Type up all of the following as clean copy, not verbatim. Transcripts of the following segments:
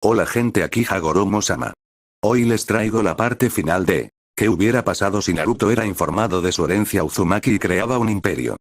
Hola gente, aquí Hagoromo-sama. Hoy les traigo la parte final de ¿qué hubiera pasado si Naruto era informado de su herencia Uzumaki y creaba un imperio?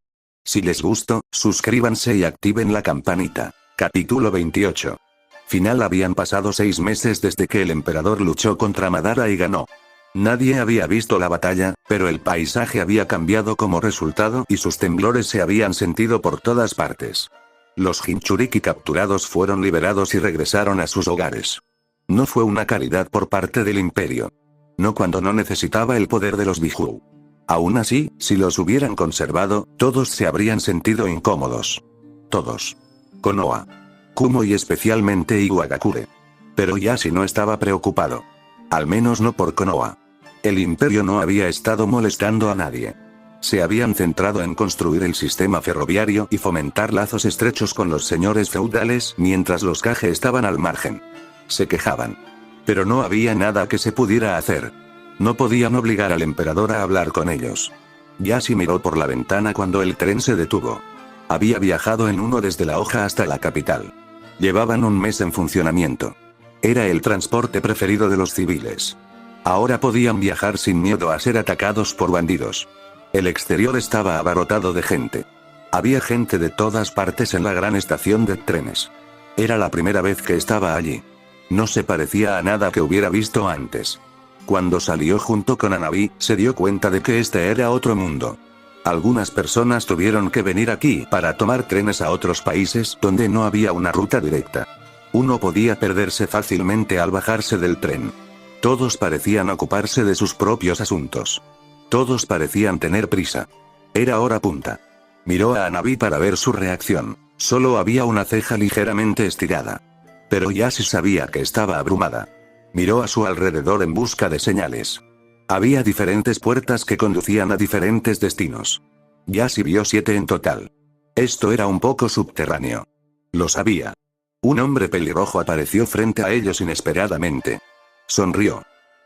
Si les gustó, suscríbanse y activen la campanita. Capítulo 28. Final. Habían pasado 6 meses desde que el emperador luchó contra Madara y ganó. Nadie había visto la batalla, pero el paisaje había cambiado como resultado y sus temblores se habían sentido por todas partes. Los Jinchuriki capturados fueron liberados y regresaron a sus hogares. No fue una caridad por parte del imperio. No cuando no necesitaba el poder de los Biju. Aún así, si los hubieran conservado, todos se habrían sentido incómodos. Todos. Konoha, Kumo y especialmente Iwagakure. Pero Yashi no estaba preocupado. Al menos no por Konoha. El imperio no había estado molestando a nadie. Se habían centrado en construir el sistema ferroviario y fomentar lazos estrechos con los señores feudales mientras los Kage estaban al margen. Se quejaban. Pero no había nada que se pudiera hacer. No podían obligar al emperador a hablar con ellos. Yashi miró por la ventana cuando el tren se detuvo. Había viajado en uno desde la hoja hasta la capital. Llevaban un mes en funcionamiento. Era el transporte preferido de los civiles. Ahora podían viajar sin miedo a ser atacados por bandidos. El exterior estaba abarrotado de gente. Había gente de todas partes en la gran estación de trenes. Era la primera vez que estaba allí. No se parecía a nada que hubiera visto antes. Cuando salió junto con Hanabi, se dio cuenta de que este era otro mundo. Algunas personas tuvieron que venir aquí para tomar trenes a otros países donde no había una ruta directa. Uno podía perderse fácilmente al bajarse del tren. Todos parecían ocuparse de sus propios asuntos. Todos parecían tener prisa. Era hora punta. Miró a Hanabi para ver su reacción. Solo había una ceja ligeramente estirada. Pero Yashi sabía que estaba abrumada. Miró a su alrededor en busca de señales. Había diferentes puertas que conducían a diferentes destinos. Yashi vio 7 en total. Esto era un poco subterráneo. Lo sabía. Un hombre pelirrojo apareció frente a ellos inesperadamente. Sonrió.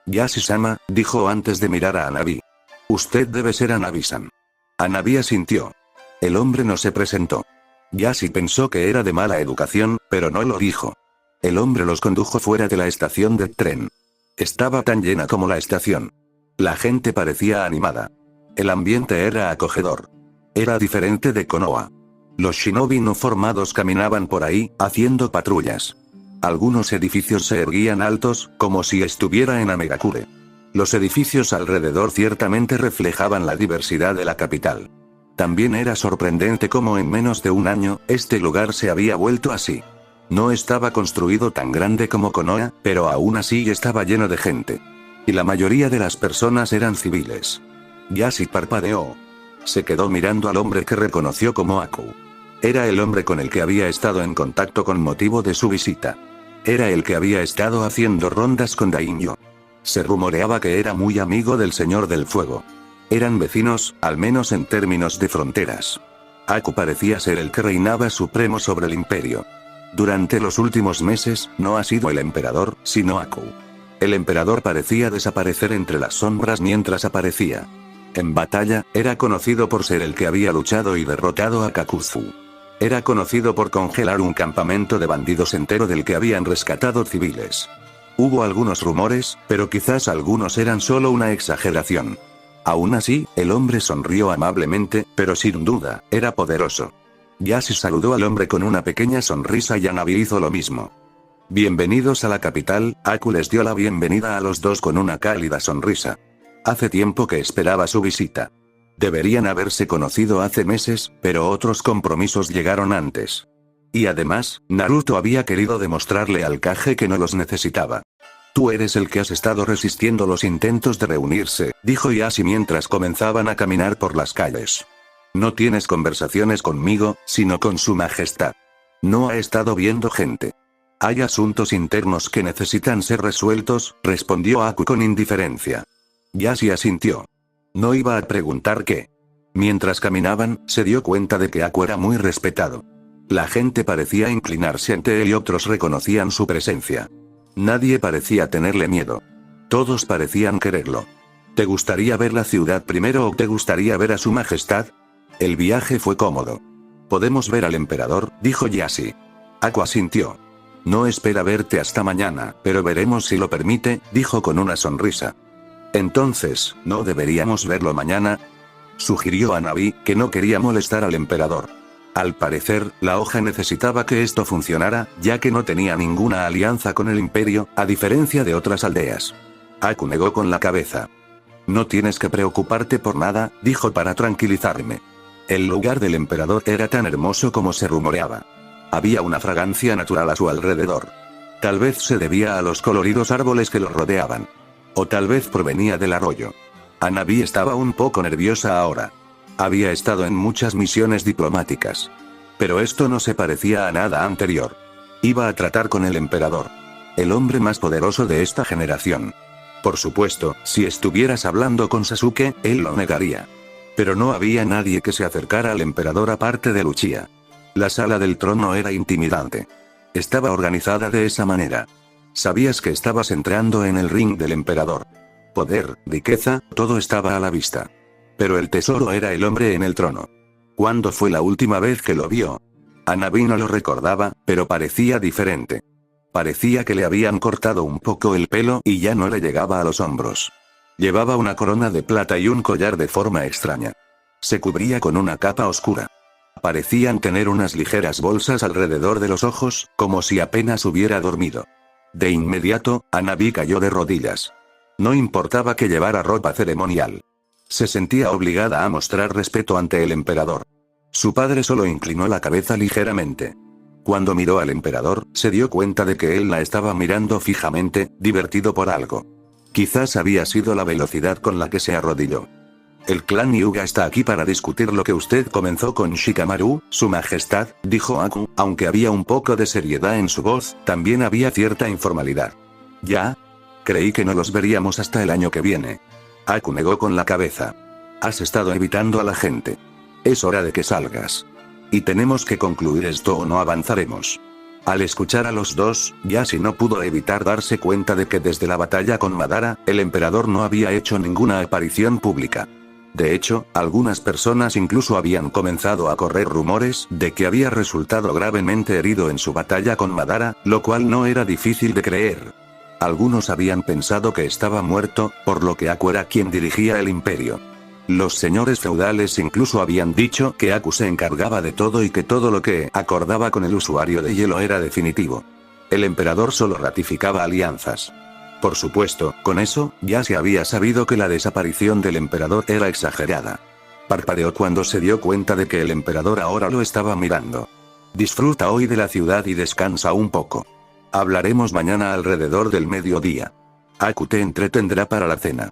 Yashi-sama, dijo antes de mirar a Hanabi. Usted debe ser Hanabi-san. Hanabi asintió. El hombre no se presentó. Yashi pensó que era de mala educación, pero no lo dijo. El hombre los condujo fuera de la estación de tren. Estaba tan llena como la estación. La gente parecía animada. El ambiente era acogedor. Era diferente de Konoha. Los shinobi no formados caminaban por ahí, haciendo patrullas. Algunos edificios se erguían altos, como si estuviera en Amegakure. Los edificios alrededor ciertamente reflejaban la diversidad de la capital. También era sorprendente cómo en menos de un año, este lugar se había vuelto así. No estaba construido tan grande como Konoha, pero aún así estaba lleno de gente. Y la mayoría de las personas eran civiles. Yashi parpadeó. Se quedó mirando al hombre que reconoció como Aku. Era el hombre con el que había estado en contacto con motivo de su visita. Era el que había estado haciendo rondas con Daimyo. Se rumoreaba que era muy amigo del Señor del Fuego. Eran vecinos, al menos en términos de fronteras. Aku parecía ser el que reinaba supremo sobre el imperio. Durante los últimos meses, no ha sido el emperador, sino Aku. El emperador parecía desaparecer entre las sombras mientras aparecía. En batalla, era conocido por ser el que había luchado y derrotado a Kakuzu. Era conocido por congelar un campamento de bandidos entero del que habían rescatado civiles. Hubo algunos rumores, pero quizás algunos eran solo una exageración. Aún así, el hombre sonrió amablemente, pero sin duda, era poderoso. Yashi saludó al hombre con una pequeña sonrisa y Hanabi hizo lo mismo. Bienvenidos a la capital, Aku les dio la bienvenida a los dos con una cálida sonrisa. Hace tiempo que esperaba su visita. Deberían haberse conocido hace meses, pero otros compromisos llegaron antes. Y además, Naruto había querido demostrarle al Kage que no los necesitaba. Tú eres el que has estado resistiendo los intentos de reunirse, dijo Yashi mientras comenzaban a caminar por las calles. No tienes conversaciones conmigo, sino con su majestad. No ha estado viendo gente. Hay asuntos internos que necesitan ser resueltos, respondió Aku con indiferencia. Yashi asintió. No iba a preguntar qué. Mientras caminaban, se dio cuenta de que Aku era muy respetado. La gente parecía inclinarse ante él y otros reconocían su presencia. Nadie parecía tenerle miedo. Todos parecían quererlo. ¿Te gustaría ver la ciudad primero o te gustaría ver a su majestad? El viaje fue cómodo. Podemos ver al emperador, dijo Yashi. Aku asintió. No espera verte hasta mañana, pero veremos si lo permite, dijo con una sonrisa. Entonces, ¿no deberíamos verlo mañana?, sugirió Hanabi, que no quería molestar al emperador. Al parecer, la hoja necesitaba que esto funcionara, ya que no tenía ninguna alianza con el imperio, a diferencia de otras aldeas. Aku negó con la cabeza. No tienes que preocuparte por nada, dijo para tranquilizarme. El lugar del emperador era tan hermoso como se rumoreaba. Había una fragancia natural a su alrededor. Tal vez se debía a los coloridos árboles que lo rodeaban. O tal vez provenía del arroyo. Hanabi estaba un poco nerviosa ahora. Había estado en muchas misiones diplomáticas. Pero esto no se parecía a nada anterior. Iba a tratar con el emperador. El hombre más poderoso de esta generación. Por supuesto, si estuvieras hablando con Sasuke, él lo negaría. Pero no había nadie que se acercara al emperador aparte de Luchia. La sala del trono era intimidante. Estaba organizada de esa manera. Sabías que estabas entrando en el ring del emperador. Poder, riqueza, todo estaba a la vista. Pero el tesoro era el hombre en el trono. ¿Cuándo fue la última vez que lo vio? Hanabi no lo recordaba, pero parecía diferente. Parecía que le habían cortado un poco el pelo y ya no le llegaba a los hombros. Llevaba una corona de plata y un collar de forma extraña. Se cubría con una capa oscura. Parecían tener unas ligeras bolsas alrededor de los ojos, como si apenas hubiera dormido. De inmediato, Hanabi cayó de rodillas. No importaba que llevara ropa ceremonial. Se sentía obligada a mostrar respeto ante el emperador. Su padre solo inclinó la cabeza ligeramente. Cuando miró al emperador, se dio cuenta de que él la estaba mirando fijamente, divertido por algo. Quizás había sido la velocidad con la que se arrodilló. El clan Hyuga está aquí para discutir lo que usted comenzó con Shikamaru, su majestad, dijo Aku, aunque había un poco de seriedad en su voz, también había cierta informalidad. ¿Ya? Creí que no los veríamos hasta el año que viene. Aku negó con la cabeza. Has estado evitando a la gente. Es hora de que salgas. Y tenemos que concluir esto o no avanzaremos. Al escuchar a los dos, Yashi no pudo evitar darse cuenta de que desde la batalla con Madara, el emperador no había hecho ninguna aparición pública. De hecho, algunas personas incluso habían comenzado a correr rumores de que había resultado gravemente herido en su batalla con Madara, lo cual no era difícil de creer. Algunos habían pensado que estaba muerto, por lo que Aku era quien dirigía el imperio. Los señores feudales incluso habían dicho que Aku se encargaba de todo y que todo lo que acordaba con el usuario de hielo era definitivo. El emperador solo ratificaba alianzas. Por supuesto, con eso, ya se había sabido que la desaparición del emperador era exagerada. Parpadeó cuando se dio cuenta de que el emperador ahora lo estaba mirando. Disfruta hoy de la ciudad y descansa un poco. Hablaremos mañana alrededor del mediodía. Aku te entretendrá para la cena.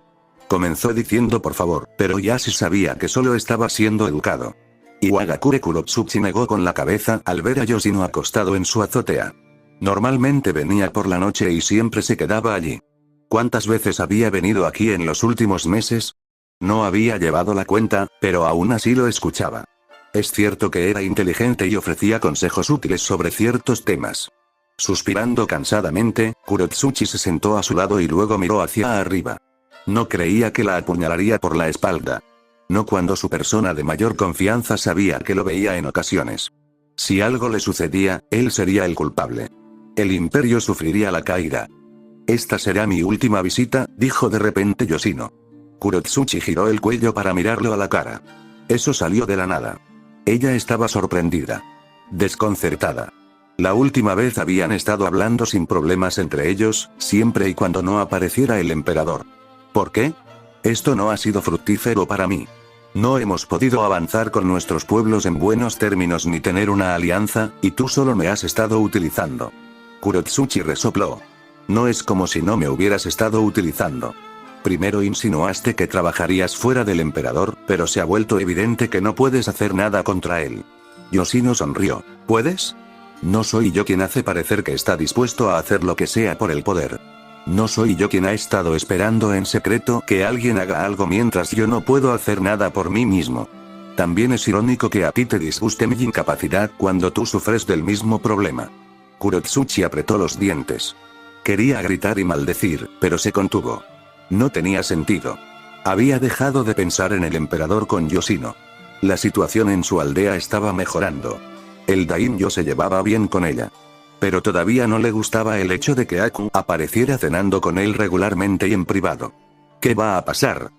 Comenzó diciendo por favor, pero Yashi sabía que solo estaba siendo educado. Iwagakure Kurotsuchi negó con la cabeza al ver a Yoshino acostado en su azotea. Normalmente venía por la noche y siempre se quedaba allí. ¿Cuántas veces había venido aquí en los últimos meses? No había llevado la cuenta, pero aún así lo escuchaba. Es cierto que era inteligente y ofrecía consejos útiles sobre ciertos temas. Suspirando cansadamente, Kurotsuchi se sentó a su lado y luego miró hacia arriba. No creía que la apuñalaría por la espalda. No cuando su persona de mayor confianza sabía que lo veía en ocasiones. Si algo le sucedía, él sería el culpable. El imperio sufriría la caída. Esta será mi última visita, dijo de repente Yoshino. Kurotsuchi giró el cuello para mirarlo a la cara. Eso salió de la nada. Ella estaba sorprendida. Desconcertada. La última vez habían estado hablando sin problemas entre ellos, siempre y cuando no apareciera el emperador. ¿Por qué? Esto no ha sido fructífero para mí. No hemos podido avanzar con nuestros pueblos en buenos términos ni tener una alianza, y tú solo me has estado utilizando. Kurotsuchi resopló. No es como si no me hubieras estado utilizando. Primero insinuaste que trabajarías fuera del emperador, pero se ha vuelto evidente que no puedes hacer nada contra él. Yoshino sonrió. ¿Puedes? No soy yo quien hace parecer que está dispuesto a hacer lo que sea por el poder. No soy yo quien ha estado esperando en secreto que alguien haga algo mientras yo no puedo hacer nada por mí mismo. También es irónico que a ti te disguste mi incapacidad cuando tú sufres del mismo problema. Kurotsuchi apretó los dientes. Quería gritar y maldecir, pero se contuvo. No tenía sentido. Había dejado de pensar en el emperador con Yoshino. La situación en su aldea estaba mejorando. El daimyo se llevaba bien con ella. Pero todavía no le gustaba el hecho de que Aku apareciera cenando con él regularmente y en privado. ¿Qué va a pasar?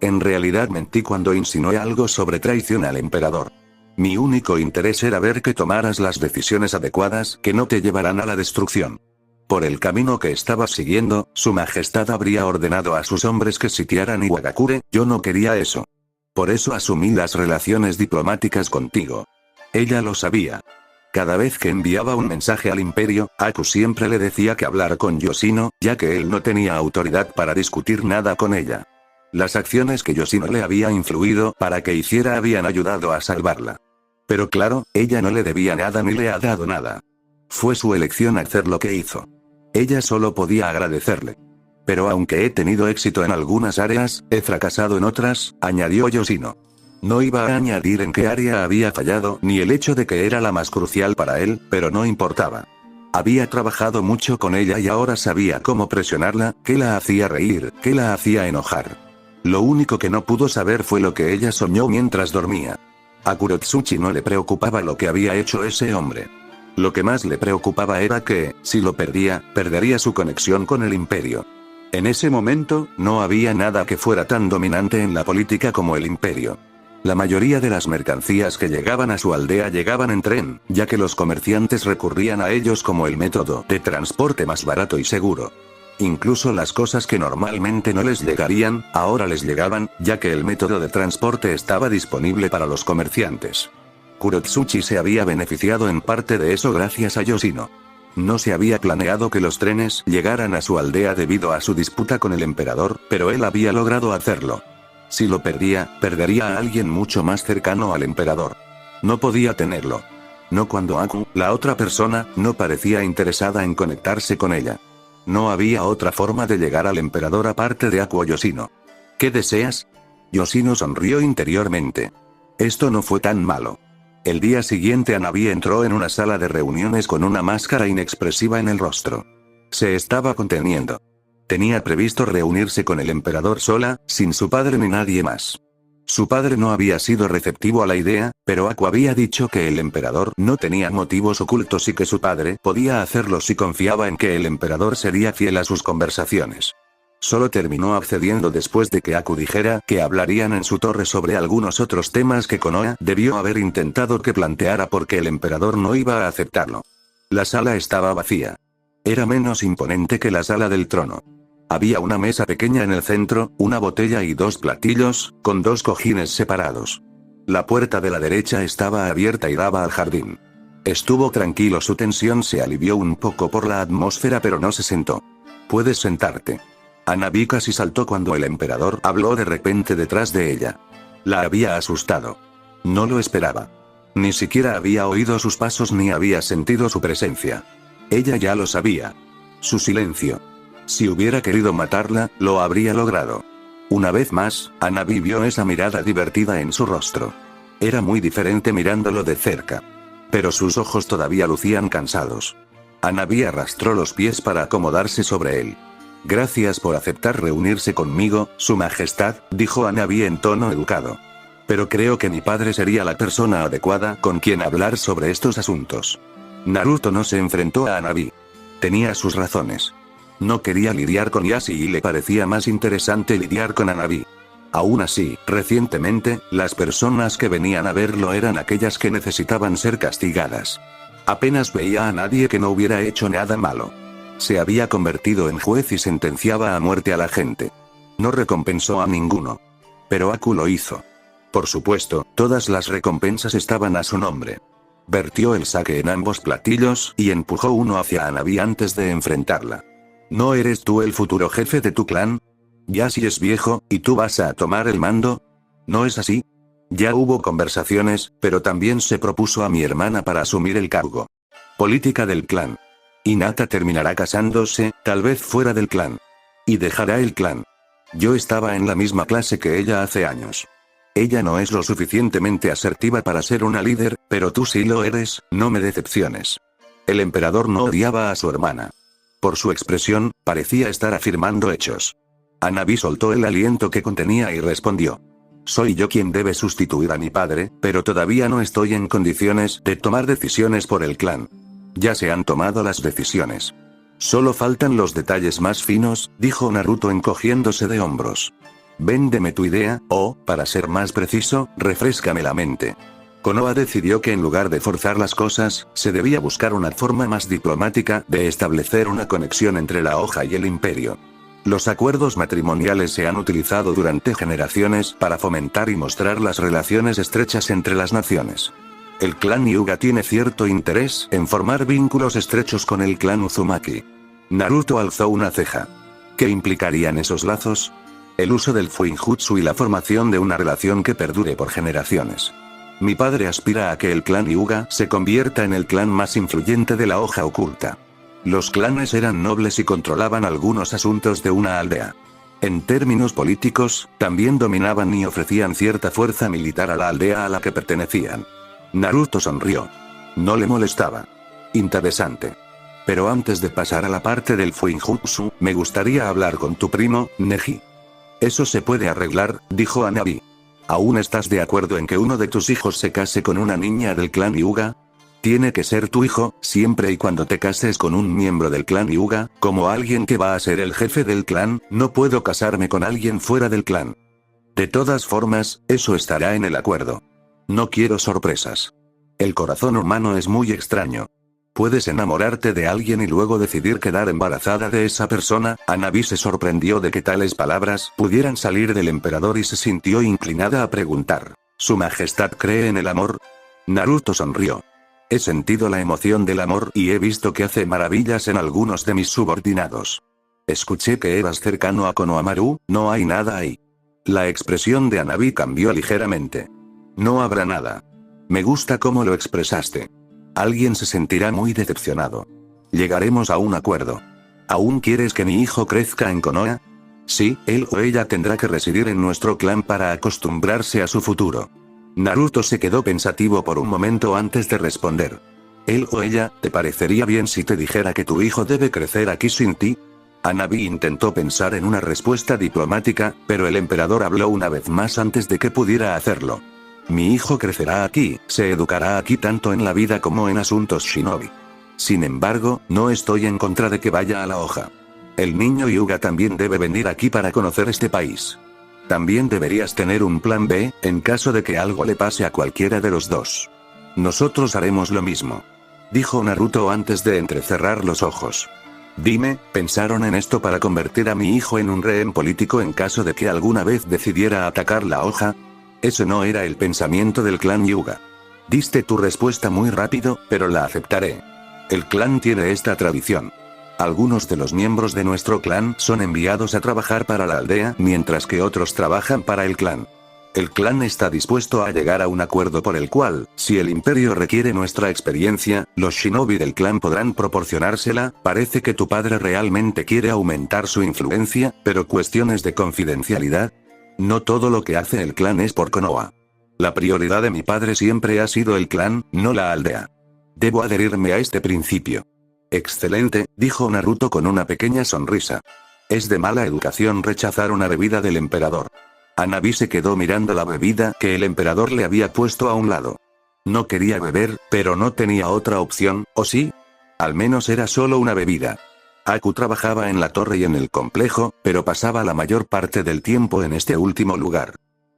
En realidad mentí cuando insinué algo sobre traición al emperador. Mi único interés era ver que tomaras las decisiones adecuadas que no te llevarán a la destrucción. Por el camino que estabas siguiendo, su majestad habría ordenado a sus hombres que sitiaran Iwagakure, yo no quería eso. Por eso asumí las relaciones diplomáticas contigo. Ella lo sabía. Cada vez que enviaba un mensaje al imperio, Aku siempre le decía que hablar con Yoshino, ya que él no tenía autoridad para discutir nada con ella. Las acciones que Yoshino le había influido para que hiciera habían ayudado a salvarla. Pero claro, ella no le debía nada ni le ha dado nada. Fue su elección hacer lo que hizo. Ella solo podía agradecerle. Pero aunque he tenido éxito en algunas áreas, he fracasado en otras, añadió Yoshino. No iba a añadir en qué área había fallado ni el hecho de que era la más crucial para él, pero no importaba. Había trabajado mucho con ella y ahora sabía cómo presionarla, qué la hacía reír, qué la hacía enojar. Lo único que no pudo saber fue lo que ella soñó mientras dormía. A Kurotsuchi no le preocupaba lo que había hecho ese hombre. Lo que más le preocupaba era que, si lo perdía, perdería su conexión con el imperio. En ese momento, no había nada que fuera tan dominante en la política como el imperio. La mayoría de las mercancías que llegaban a su aldea llegaban en tren, ya que los comerciantes recurrían a ellos como el método de transporte más barato y seguro. Incluso las cosas que normalmente no les llegarían, ahora les llegaban, ya que el método de transporte estaba disponible para los comerciantes. Kurotsuchi se había beneficiado en parte de eso gracias a Yoshino. No se había planeado que los trenes llegaran a su aldea debido a su disputa con el emperador, pero él había logrado hacerlo. Si lo perdía, perdería a alguien mucho más cercano al emperador. No podía tenerlo. No cuando Aku, la otra persona, no parecía interesada en conectarse con ella. No había otra forma de llegar al emperador aparte de Aku o Yoshino. ¿Qué deseas? Yoshino sonrió interiormente. Esto no fue tan malo. El día siguiente Hanabi entró en una sala de reuniones con una máscara inexpresiva en el rostro. Se estaba conteniendo. Tenía previsto reunirse con el emperador sola, sin su padre ni nadie más. Su padre no había sido receptivo a la idea, pero Aku había dicho que el emperador no tenía motivos ocultos y que su padre podía hacerlo si confiaba en que el emperador sería fiel a sus conversaciones. Solo terminó accediendo después de que Aku dijera que hablarían en su torre sobre algunos otros temas que Konoha debió haber intentado que planteara porque el emperador no iba a aceptarlo. La sala estaba vacía. Era menos imponente que la sala del trono. Había una mesa pequeña en el centro, una botella y dos platillos, con dos cojines separados. La puerta de la derecha estaba abierta y daba al jardín. Estuvo tranquilo, su tensión se alivió un poco por la atmósfera pero no se sentó. Puedes sentarte. Hanabi casi saltó cuando el emperador habló de repente detrás de ella. La había asustado. No lo esperaba. Ni siquiera había oído sus pasos ni había sentido su presencia. Ella ya lo sabía. Su silencio. Si hubiera querido matarla, lo habría logrado. Una vez más, Hanabi vio esa mirada divertida en su rostro. Era muy diferente mirándolo de cerca. Pero sus ojos todavía lucían cansados. Hanabi arrastró los pies para acomodarse sobre él. Gracias por aceptar reunirse conmigo, Su Majestad, dijo Hanabi en tono educado. Pero creo que mi padre sería la persona adecuada con quien hablar sobre estos asuntos. Naruto no se enfrentó a Hanabi. Tenía sus razones. No quería lidiar con Yashi y le parecía más interesante lidiar con Hanabi. Aún así, recientemente, las personas que venían a verlo eran aquellas que necesitaban ser castigadas. Apenas veía a nadie que no hubiera hecho nada malo. Se había convertido en juez y sentenciaba a muerte a la gente. No recompensó a ninguno. Pero Aku lo hizo. Por supuesto, todas las recompensas estaban a su nombre. Vertió el sake en ambos platillos y empujó uno hacia Hanabi antes de enfrentarla. ¿No eres tú el futuro jefe de tu clan? Yashi es viejo, ¿y tú vas a tomar el mando? ¿No es así? Ya hubo conversaciones, pero también se propuso a mi hermana para asumir el cargo. Política del clan. Hinata terminará casándose, tal vez fuera del clan. Y dejará el clan. Yo estaba en la misma clase que ella hace años. Ella no es lo suficientemente asertiva para ser una líder, pero tú sí lo eres, no me decepciones. El emperador no odiaba a su hermana. Por su expresión, parecía estar afirmando hechos. Hanabi soltó el aliento que contenía y respondió. Soy yo quien debe sustituir a mi padre, pero todavía no estoy en condiciones de tomar decisiones por el clan. Ya se han tomado las decisiones. Solo faltan los detalles más finos, dijo Naruto encogiéndose de hombros. Véndeme tu idea, o, para ser más preciso, refréscame la mente. Konoha decidió que en lugar de forzar las cosas, se debía buscar una forma más diplomática de establecer una conexión entre la hoja y el imperio. Los acuerdos matrimoniales se han utilizado durante generaciones para fomentar y mostrar las relaciones estrechas entre las naciones. El clan Hyuga tiene cierto interés en formar vínculos estrechos con el clan Uzumaki. Naruto alzó una ceja. ¿Qué implicarían esos lazos? El uso del Fuinjutsu y la formación de una relación que perdure por generaciones. Mi padre aspira a que el clan Hyuga se convierta en el clan más influyente de la hoja oculta. Los clanes eran nobles y controlaban algunos asuntos de una aldea. En términos políticos, también dominaban y ofrecían cierta fuerza militar a la aldea a la que pertenecían. Naruto sonrió. No le molestaba. Interesante. Pero antes de pasar a la parte del Fuinjutsu, me gustaría hablar con tu primo, Neji. Eso se puede arreglar, dijo Hanabi. ¿Aún estás de acuerdo en que uno de tus hijos se case con una niña del clan Hyuga? Tiene que ser tu hijo, siempre y cuando te cases con un miembro del clan Hyuga, como alguien que va a ser el jefe del clan. No puedo casarme con alguien fuera del clan. De todas formas, eso estará en el acuerdo. No quiero sorpresas. El corazón humano es muy extraño. Puedes enamorarte de alguien y luego decidir quedar embarazada de esa persona. Hanabi se sorprendió de que tales palabras pudieran salir del emperador y se sintió inclinada a preguntar. ¿Su majestad cree en el amor? Naruto sonrió. He sentido la emoción del amor y he visto que hace maravillas en algunos de mis subordinados. Escuché que eras cercano a Konohamaru, no hay nada ahí. La expresión de Hanabi cambió ligeramente. No habrá nada. Me gusta cómo lo expresaste. Alguien se sentirá muy decepcionado. Llegaremos a un acuerdo. ¿Aún quieres que mi hijo crezca en Konoha? Sí, él o ella tendrá que residir en nuestro clan para acostumbrarse a su futuro. Naruto se quedó pensativo por un momento antes de responder. ¿Él o ella, te parecería bien si te dijera que tu hijo debe crecer aquí sin ti? Hanabi intentó pensar en una respuesta diplomática, pero el emperador habló una vez más antes de que pudiera hacerlo. Mi hijo crecerá aquí, se educará aquí tanto en la vida como en asuntos shinobi. Sin embargo, no estoy en contra de que vaya a la hoja. El niño Hyuga también debe venir aquí para conocer este país. También deberías tener un plan B, en caso de que algo le pase a cualquiera de los dos. Nosotros haremos lo mismo. Dijo Naruto antes de entrecerrar los ojos. Dime, ¿pensaron en esto para convertir a mi hijo en un rehén político en caso de que alguna vez decidiera atacar la hoja? Ese no era el pensamiento del clan Hyuga. Diste tu respuesta muy rápido, pero la aceptaré. El clan tiene esta tradición. Algunos de los miembros de nuestro clan son enviados a trabajar para la aldea, mientras que otros trabajan para el clan. El clan está dispuesto a llegar a un acuerdo por el cual, si el imperio requiere nuestra experiencia, los shinobi del clan podrán proporcionársela. Parece que tu padre realmente quiere aumentar su influencia, pero cuestiones de confidencialidad. No todo lo que hace el clan es por Konoha. La prioridad de mi padre siempre ha sido el clan, no la aldea. Debo adherirme a este principio. Excelente, dijo Naruto con una pequeña sonrisa. Es de mala educación rechazar una bebida del emperador. Hanabi se quedó mirando la bebida que el emperador le había puesto a un lado. No quería beber, pero no tenía otra opción, ¿o sí? Al menos era solo una bebida. Aku trabajaba en la torre y en el complejo, pero pasaba la mayor parte del tiempo en este último lugar.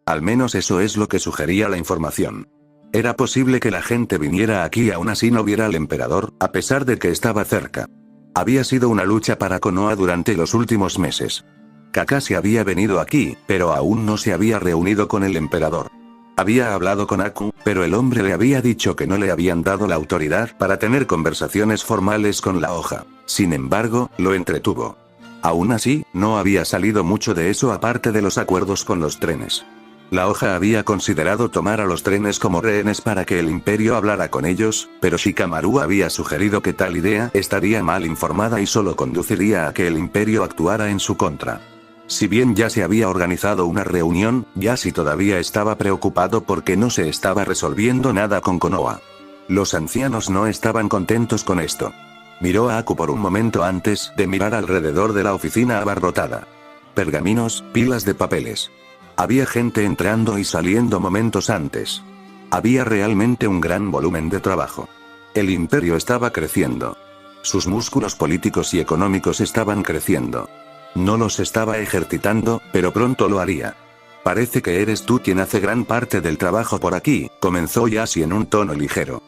Al menos eso es lo que sugería la información. Era posible que la gente viniera aquí y aún así no viera al emperador, a pesar de que estaba cerca. Había sido una lucha para Konoha durante los últimos meses. Kakashi había venido aquí, pero aún no se había reunido con el emperador. Había hablado con Aku, pero el hombre le había dicho que no le habían dado la autoridad para tener conversaciones formales con la hoja. Sin embargo, lo entretuvo. Aún así, no había salido mucho de eso aparte de los acuerdos con los trenes. La hoja había considerado tomar a los trenes como rehenes para que el imperio hablara con ellos, pero Shikamaru había sugerido que tal idea estaría mal informada y solo conduciría a que el imperio actuara en su contra. Si bien ya se había organizado una reunión, Yashi todavía estaba preocupado porque no se estaba resolviendo nada con Konoha. Los ancianos no estaban contentos con esto. Miró a Aku por un momento antes de mirar alrededor de la oficina abarrotada. Pergaminos, pilas de papeles. Había gente entrando y saliendo momentos antes. Había realmente un gran volumen de trabajo. El imperio estaba creciendo. Sus músculos políticos y económicos estaban creciendo. No los estaba ejercitando, pero pronto lo haría. Parece que eres tú quien hace gran parte del trabajo por aquí, comenzó Yashi en un tono ligero.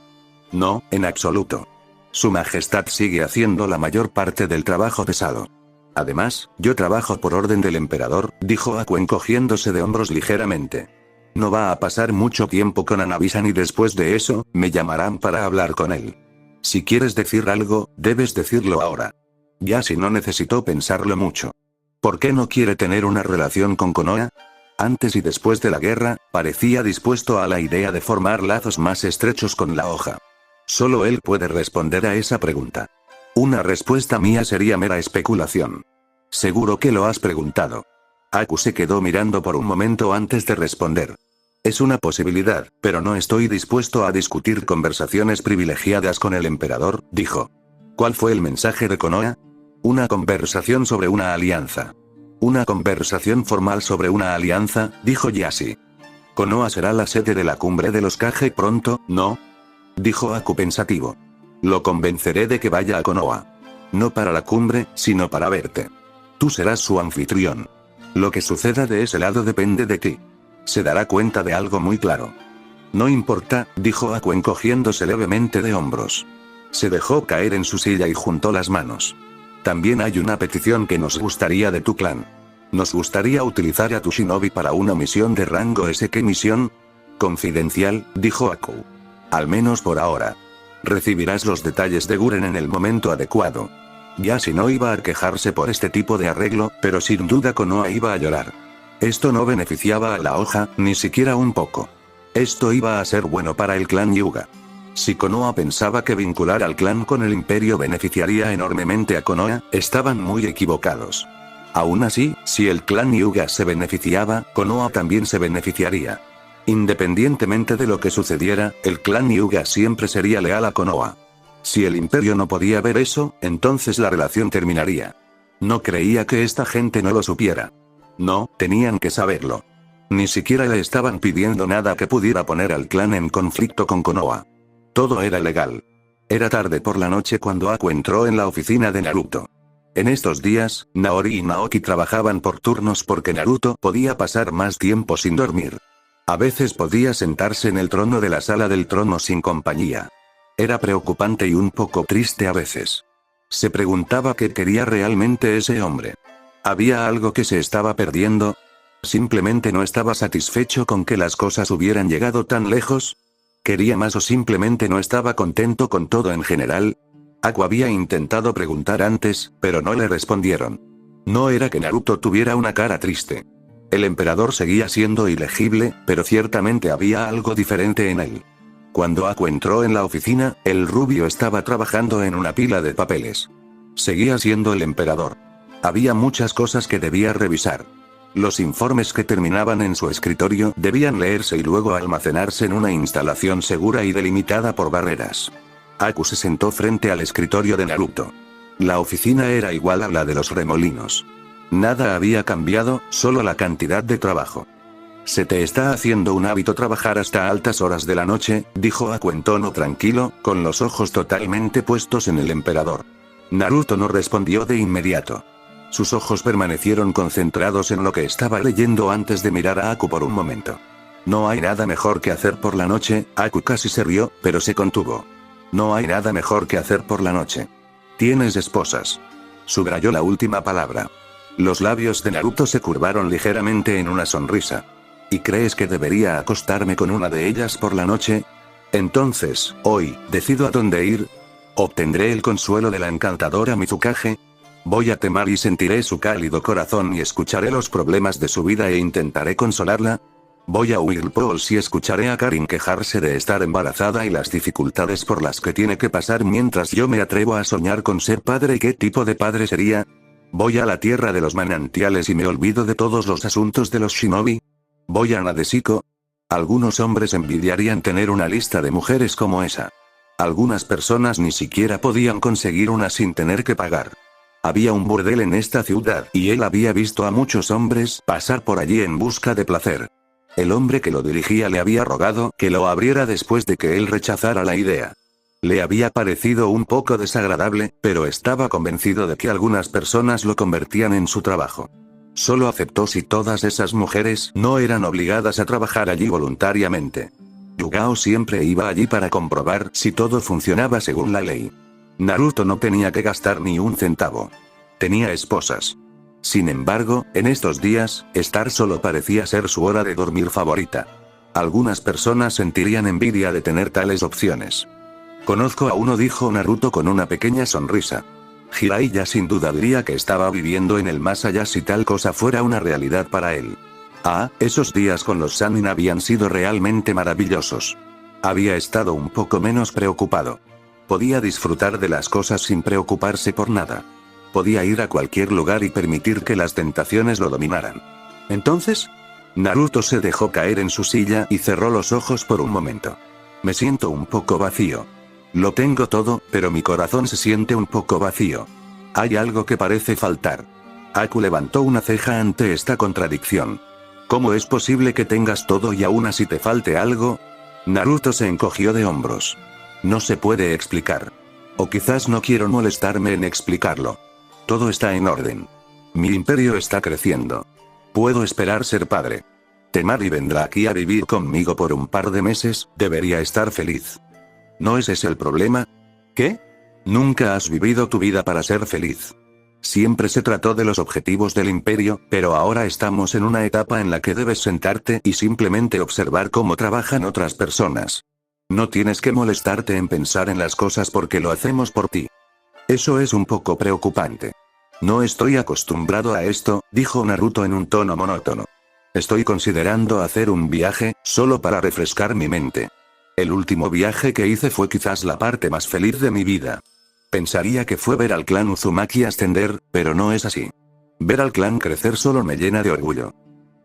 No, en absoluto. Su Majestad sigue haciendo la mayor parte del trabajo pesado. Además, yo trabajo por orden del emperador, dijo Aku encogiéndose de hombros ligeramente. No va a pasar mucho tiempo con Anabisan y después de eso, me llamarán para hablar con él. Si quieres decir algo, debes decirlo ahora. Yashi no necesitó pensarlo mucho. ¿Por qué no quiere tener una relación con Konoha? Antes y después de la guerra, parecía dispuesto a la idea de formar lazos más estrechos con la hoja. Solo él puede responder a esa pregunta. Una respuesta mía sería mera especulación. Seguro que lo has preguntado. Aku se quedó mirando por un momento antes de responder. Es una posibilidad, pero no estoy dispuesto a discutir conversaciones privilegiadas con el emperador, dijo. ¿Cuál fue el mensaje de Konoha? Una conversación sobre una alianza. Una conversación formal sobre una alianza, dijo Yashi. Konoha será la sede de la cumbre de los Kage pronto, ¿no? Dijo Aku pensativo. Lo convenceré de que vaya a Konoha. No para la cumbre, sino para verte. Tú serás su anfitrión. Lo que suceda de ese lado depende de ti. Se dará cuenta de algo muy claro. No importa, dijo Aku encogiéndose levemente de hombros. Se dejó caer en su silla y juntó las manos. También hay una petición que nos gustaría de tu clan. Nos gustaría utilizar a tu shinobi para una misión de rango S. ¿Qué misión? Confidencial, dijo Aku. Al menos por ahora. Recibirás los detalles de Guren en el momento adecuado. Yashi no iba a quejarse por este tipo de arreglo, pero sin duda Konoha iba a llorar. Esto no beneficiaba a la hoja, ni siquiera un poco. Esto iba a ser bueno para el clan Hyuga. Si Konoha pensaba que vincular al clan con el imperio beneficiaría enormemente a Konoha, estaban muy equivocados. Aún así, si el clan Hyuga se beneficiaba, Konoha también se beneficiaría. Independientemente de lo que sucediera, el clan Hyuga siempre sería leal a Konoha. Si el imperio no podía ver eso, entonces la relación terminaría. No creía que esta gente no lo supiera. No, tenían que saberlo. Ni siquiera le estaban pidiendo nada que pudiera poner al clan en conflicto con Konoha. Todo era legal. Era tarde por la noche cuando Aku entró en la oficina de Naruto. En estos días, Naori y Naoki trabajaban por turnos porque Naruto podía pasar más tiempo sin dormir. A veces podía sentarse en el trono de la sala del trono sin compañía. Era preocupante y un poco triste a veces. Se preguntaba qué quería realmente ese hombre. ¿Había algo que se estaba perdiendo? ¿Simplemente no estaba satisfecho con que las cosas hubieran llegado tan lejos? ¿Quería más o simplemente no estaba contento con todo en general? Aku había intentado preguntar antes, pero no le respondieron. No era que Naruto tuviera una cara triste. El emperador seguía siendo ilegible, pero ciertamente había algo diferente en él. Cuando Aku entró en la oficina, el rubio estaba trabajando en una pila de papeles. Seguía siendo el emperador. Había muchas cosas que debía revisar. Los informes que terminaban en su escritorio debían leerse y luego almacenarse en una instalación segura y delimitada por barreras. Aku se sentó frente al escritorio de Naruto. La oficina era igual a la de los remolinos. Nada había cambiado, solo la cantidad de trabajo. Se te está haciendo un hábito trabajar hasta altas horas de la noche, dijo Aku en tono tranquilo, con los ojos totalmente puestos en el emperador. Naruto no respondió de inmediato. Sus ojos permanecieron concentrados en lo que estaba leyendo antes de mirar a Aku por un momento. No hay nada mejor que hacer por la noche, Aku casi se rió, pero se contuvo. No hay nada mejor que hacer por la noche. Tienes esposas. Subrayó la última palabra. Los labios de Naruto se curvaron ligeramente en una sonrisa. ¿Y crees que debería acostarme con una de ellas por la noche? Entonces, hoy, decido a dónde ir. ¿Obtendré el consuelo de la encantadora Mizukage? Voy a temar y sentiré su cálido corazón y escucharé los problemas de su vida e intentaré consolarla. Voy a Whirlpools y escucharé a Karin quejarse de estar embarazada y las dificultades por las que tiene que pasar mientras yo me atrevo a soñar con ser padre. ¿Qué tipo de padre sería? Voy a la tierra de los manantiales y me olvido de todos los asuntos de los shinobi. Voy a Nadeshiko. Algunos hombres envidiarían tener una lista de mujeres como esa. Algunas personas ni siquiera podían conseguir una sin tener que pagar. Había un burdel en esta ciudad y él había visto a muchos hombres pasar por allí en busca de placer. El hombre que lo dirigía le había rogado que lo abriera después de que él rechazara la idea. Le había parecido un poco desagradable, pero estaba convencido de que algunas personas lo convertían en su trabajo. Solo aceptó si todas esas mujeres no eran obligadas a trabajar allí voluntariamente. Yugao siempre iba allí para comprobar si todo funcionaba según la ley. Naruto no tenía que gastar ni un centavo. Tenía esposas. Sin embargo, en estos días, estar solo parecía ser su hora de dormir favorita. Algunas personas sentirían envidia de tener tales opciones. Conozco a uno, dijo Naruto con una pequeña sonrisa. Jiraiya sin duda diría que estaba viviendo en el más allá si tal cosa fuera una realidad para él. Ah, esos días con los Sannin habían sido realmente maravillosos. Había estado un poco menos preocupado. Podía disfrutar de las cosas sin preocuparse por nada. Podía ir a cualquier lugar y permitir que las tentaciones lo dominaran. Entonces, Naruto se dejó caer en su silla y cerró los ojos por un momento. Me siento un poco vacío. Lo tengo todo, pero mi corazón se siente un poco vacío. Hay algo que parece faltar. Aku levantó una ceja ante esta contradicción. ¿Cómo es posible que tengas todo y aún así te falte algo? Naruto se encogió de hombros. No se puede explicar. O quizás no quiero molestarme en explicarlo. Todo está en orden. Mi imperio está creciendo. Puedo esperar ser padre. Temari vendrá aquí a vivir conmigo por un par de meses, debería estar feliz. ¿No es ese el problema? ¿Qué? Nunca has vivido tu vida para ser feliz. Siempre se trató de los objetivos del imperio, pero ahora estamos en una etapa en la que debes sentarte y simplemente observar cómo trabajan otras personas. No tienes que molestarte en pensar en las cosas porque lo hacemos por ti. Eso es un poco preocupante. No estoy acostumbrado a esto, dijo Naruto en un tono monótono. Estoy considerando hacer un viaje, solo para refrescar mi mente. El último viaje que hice fue quizás la parte más feliz de mi vida. Pensaría que fue ver al clan Uzumaki ascender, pero no es así. Ver al clan crecer solo me llena de orgullo.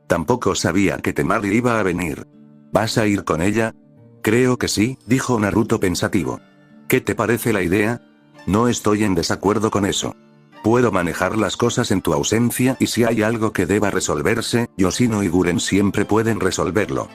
Tampoco sabía que Temari iba a venir. ¿Vas a ir con ella? Creo que sí, dijo Naruto pensativo. ¿Qué te parece la idea? No estoy en desacuerdo con eso. Puedo manejar las cosas en tu ausencia y si hay algo que deba resolverse, Yoshino y Guren siempre pueden resolverlo.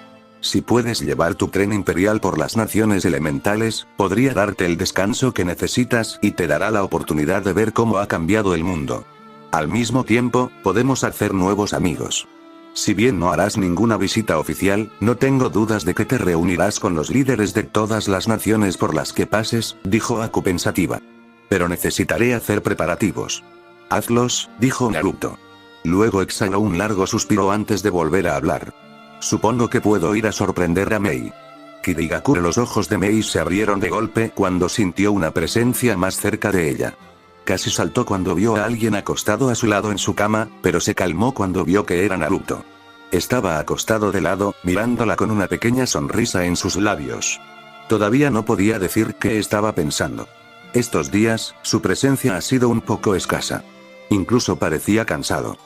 Si puedes llevar tu tren imperial por las naciones elementales, podría darte el descanso que necesitas y te dará la oportunidad de ver cómo ha cambiado el mundo. Al mismo tiempo, podemos hacer nuevos amigos. Si bien no harás ninguna visita oficial, no tengo dudas de que te reunirás con los líderes de todas las naciones por las que pases, dijo Aku pensativa. Pero necesitaré hacer preparativos. Hazlos, dijo Naruto. Luego exhaló un largo suspiro antes de volver a hablar. Supongo que puedo ir a sorprender a Mei. Kirigakure. Los ojos de Mei se abrieron de golpe cuando sintió una presencia más cerca de ella. Casi saltó cuando vio a alguien acostado a su lado en su cama, pero se calmó cuando vio que era Naruto. Estaba acostado de lado, mirándola con una pequeña sonrisa en sus labios. Todavía no podía decir qué estaba pensando. Estos días, su presencia ha sido un poco escasa. Incluso parecía cansado.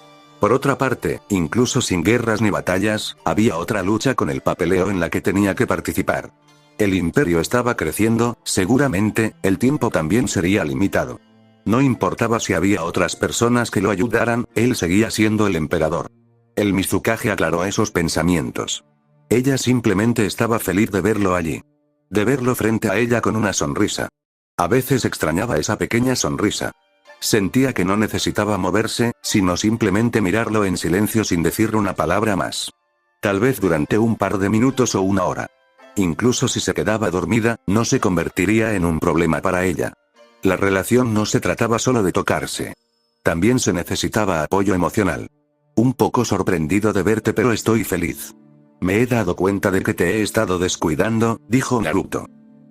Por otra parte, incluso sin guerras ni batallas, había otra lucha con el papeleo en la que tenía que participar. El imperio estaba creciendo, seguramente, el tiempo también sería limitado. No importaba si había otras personas que lo ayudaran, él seguía siendo el emperador. El Mizukage aclaró esos pensamientos. Ella simplemente estaba feliz de verlo allí. De verlo frente a ella con una sonrisa. A veces extrañaba esa pequeña sonrisa. Sentía que no necesitaba moverse, sino simplemente mirarlo en silencio sin decir una palabra más. Tal vez durante un par de minutos o una hora. Incluso si se quedaba dormida, no se convertiría en un problema para ella. La relación no se trataba solo de tocarse. También se necesitaba apoyo emocional. Un poco sorprendido de verte, pero estoy feliz. Me he dado cuenta de que te he estado descuidando, dijo Naruto.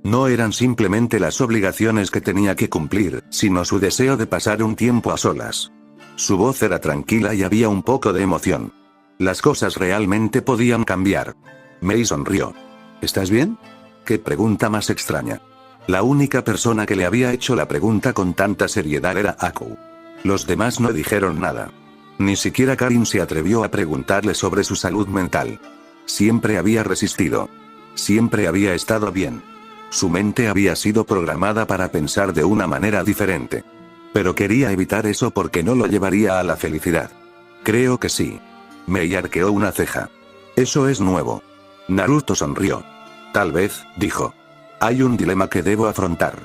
No eran simplemente las obligaciones que tenía que cumplir, sino su deseo de pasar un tiempo a solas. Su voz era tranquila y había un poco de emoción. Las cosas realmente podían cambiar. Mei sonrió. ¿Estás bien? ¿Qué pregunta más extraña? La única persona que le había hecho la pregunta con tanta seriedad era Aku. Los demás no dijeron nada. Ni siquiera Karin se atrevió a preguntarle sobre su salud mental. Siempre había resistido. Siempre había estado bien. Su mente había sido programada para pensar de una manera diferente. Pero quería evitar eso porque no lo llevaría a la felicidad. Creo que sí. Mei arqueó una ceja. Eso es nuevo. Naruto sonrió. Tal vez, dijo. Hay un dilema que debo afrontar.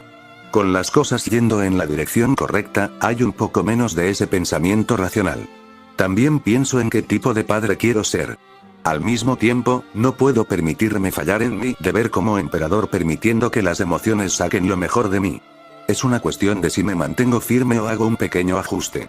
Con las cosas yendo en la dirección correcta, hay un poco menos de ese pensamiento racional. También pienso en qué tipo de padre quiero ser. Al mismo tiempo, no puedo permitirme fallar en mi deber como emperador permitiendo que las emociones saquen lo mejor de mí. Es una cuestión de si me mantengo firme o hago un pequeño ajuste.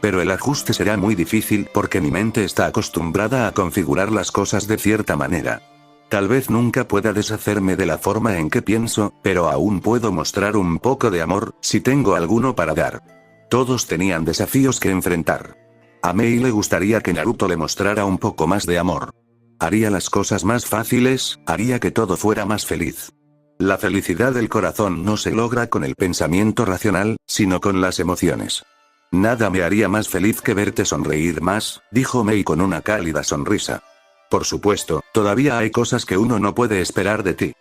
Pero el ajuste será muy difícil porque mi mente está acostumbrada a configurar las cosas de cierta manera. Tal vez nunca pueda deshacerme de la forma en que pienso, pero aún puedo mostrar un poco de amor, si tengo alguno para dar. Todos tenían desafíos que enfrentar. A Mei le gustaría que Naruto le mostrara un poco más de amor. Haría las cosas más fáciles, haría que todo fuera más feliz. La felicidad del corazón no se logra con el pensamiento racional, sino con las emociones. Nada me haría más feliz que verte sonreír más, dijo Mei con una cálida sonrisa. Por supuesto, todavía hay cosas que uno no puede esperar de ti.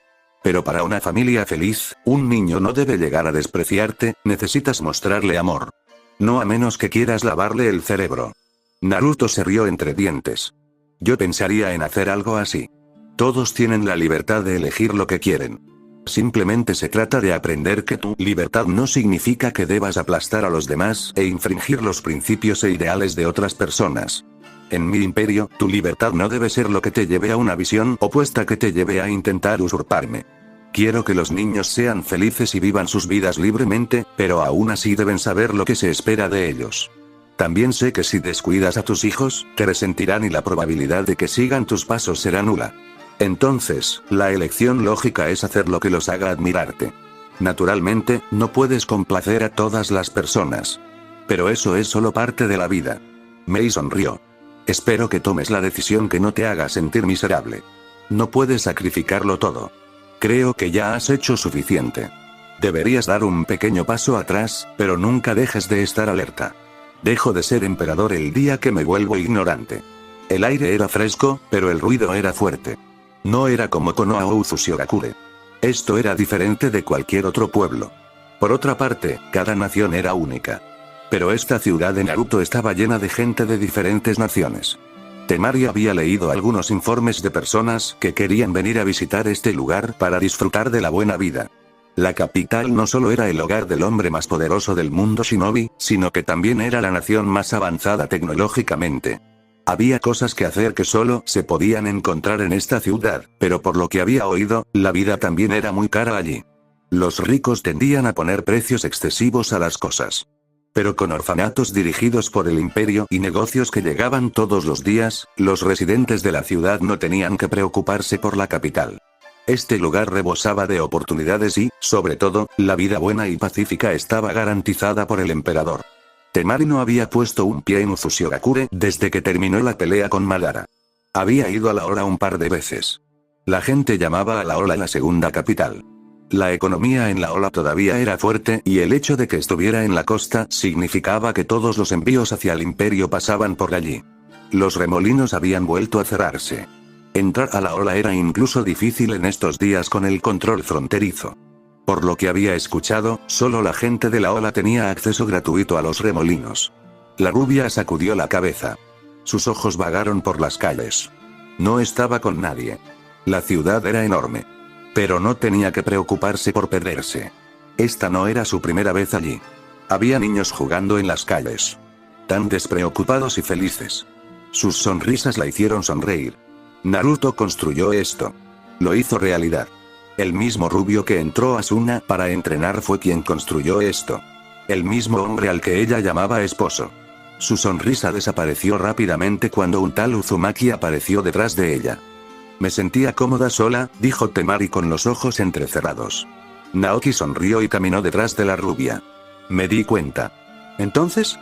Pero para una familia feliz, un niño no debe llegar a despreciarte, necesitas mostrarle amor. No a menos que quieras lavarle el cerebro. Naruto se rió entre dientes. Yo pensaría en hacer algo así. Todos tienen la libertad de elegir lo que quieren. Simplemente se trata de aprender que tu libertad no significa que debas aplastar a los demás e infringir los principios e ideales de otras personas. En mi imperio, tu libertad no debe ser lo que te lleve a una visión opuesta que te lleve a intentar usurparme. Quiero que los niños sean felices y vivan sus vidas libremente, pero aún así deben saber lo que se espera de ellos. También sé que si descuidas a tus hijos, te resentirán y la probabilidad de que sigan tus pasos será nula. Entonces, la elección lógica es hacer lo que los haga admirarte. Naturalmente, no puedes complacer a todas las personas. Pero eso es solo parte de la vida. Mei sonrió. Espero que tomes la decisión que no te haga sentir miserable. No puedes sacrificarlo todo. Creo que ya has hecho suficiente. Deberías dar un pequeño paso atrás, pero nunca dejes de estar alerta. Dejo de ser emperador el día que me vuelvo ignorante. El aire era fresco, pero el ruido era fuerte. No era como Konoha o Uzushiogakure. Esto era diferente de cualquier otro pueblo. Por otra parte, cada nación era única. Pero esta ciudad de Naruto estaba llena de gente de diferentes naciones. Temari había leído algunos informes de personas que querían venir a visitar este lugar para disfrutar de la buena vida. La capital no solo era el hogar del hombre más poderoso del mundo shinobi, sino que también era la nación más avanzada tecnológicamente. Había cosas que hacer que solo se podían encontrar en esta ciudad, pero por lo que había oído, la vida también era muy cara allí. Los ricos tendían a poner precios excesivos a las cosas. Pero con orfanatos dirigidos por el imperio y negocios que llegaban todos los días, los residentes de la ciudad no tenían que preocuparse por la capital. Este lugar rebosaba de oportunidades y, sobre todo, la vida buena y pacífica estaba garantizada por el emperador. Temari no había puesto un pie en Uzushiogakure desde que terminó la pelea con Madara. Había ido a la Ola un par de veces. La gente llamaba a la Ola la segunda capital. La economía en la Ola todavía era fuerte y el hecho de que estuviera en la costa significaba que todos los envíos hacia el imperio pasaban por allí. Los remolinos habían vuelto a cerrarse. Entrar a la Ola era incluso difícil en estos días con el control fronterizo. Por lo que había escuchado, solo la gente de la Ola tenía acceso gratuito a los remolinos. La rubia sacudió la cabeza. Sus ojos vagaron por las calles. No estaba con nadie. La ciudad era enorme. Pero no tenía que preocuparse por perderse. Esta no era su primera vez allí. Había niños jugando en las calles. Tan despreocupados y felices. Sus sonrisas la hicieron sonreír. Naruto construyó esto. Lo hizo realidad. El mismo rubio que entró a Asuna para entrenar fue quien construyó esto. El mismo hombre al que ella llamaba esposo. Su sonrisa desapareció rápidamente cuando un tal Uzumaki apareció detrás de ella. Me sentía cómoda sola, dijo Temari con los ojos entrecerrados. Naoki sonrió y caminó detrás de la rubia. Me di cuenta. ¿Entonces?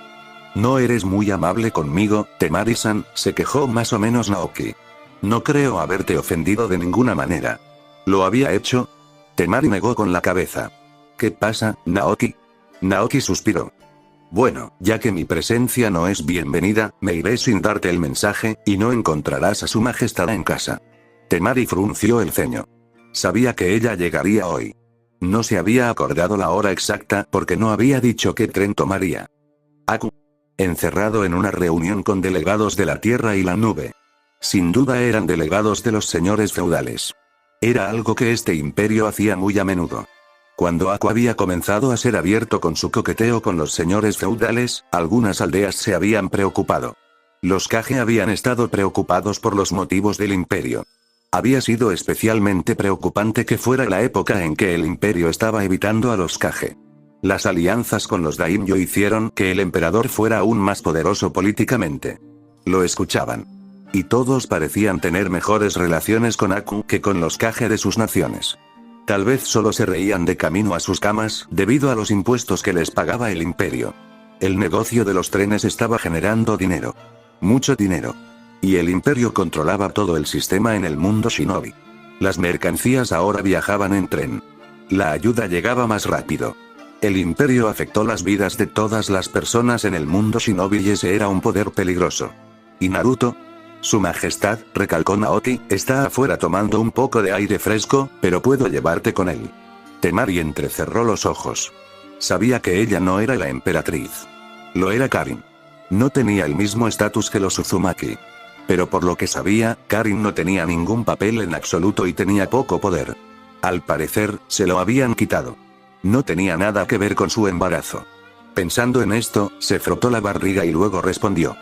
No eres muy amable conmigo, Temari-san, se quejó más o menos Naoki. No creo haberte ofendido de ninguna manera. ¿Lo había hecho? Temari negó con la cabeza. ¿Qué pasa, Naoki? Naoki suspiró. Bueno, ya que mi presencia no es bienvenida, me iré sin darte el mensaje, y no encontrarás a su majestad en casa. Temari frunció el ceño. Sabía que ella llegaría hoy. No se había acordado la hora exacta porque no había dicho qué tren tomaría. Aku. Encerrado en una reunión con delegados de la Tierra y la Nube. Sin duda eran delegados de los señores feudales. Era algo que este imperio hacía muy a menudo. Cuando Aku había comenzado a ser abierto con su coqueteo con los señores feudales, algunas aldeas se habían preocupado. Los Kage habían estado preocupados por los motivos del imperio. Había sido especialmente preocupante que fuera la época en que el imperio estaba evitando a los Kage. Las alianzas con los daimyo hicieron que el emperador fuera aún más poderoso políticamente. Lo escuchaban. Y todos parecían tener mejores relaciones con Aku que con los Kage de sus naciones. Tal vez solo se reían de camino a sus camas, debido a los impuestos que les pagaba el imperio. El negocio de los trenes estaba generando dinero. Mucho dinero. Y el imperio controlaba todo el sistema en el mundo shinobi. Las mercancías ahora viajaban en tren. La ayuda llegaba más rápido. El imperio afectó las vidas de todas las personas en el mundo shinobi y ese era un poder peligroso. ¿Y Naruto? Su majestad, recalcó Naoti, está afuera tomando un poco de aire fresco, pero puedo llevarte con él. Temari entrecerró los ojos. Sabía que ella no era la emperatriz. Lo era Karin. No tenía el mismo estatus que los Uzumaki. Pero por lo que sabía, Karin no tenía ningún papel en absoluto y tenía poco poder. Al parecer, se lo habían quitado. No tenía nada que ver con su embarazo. Pensando en esto, se frotó la barriga y luego respondió.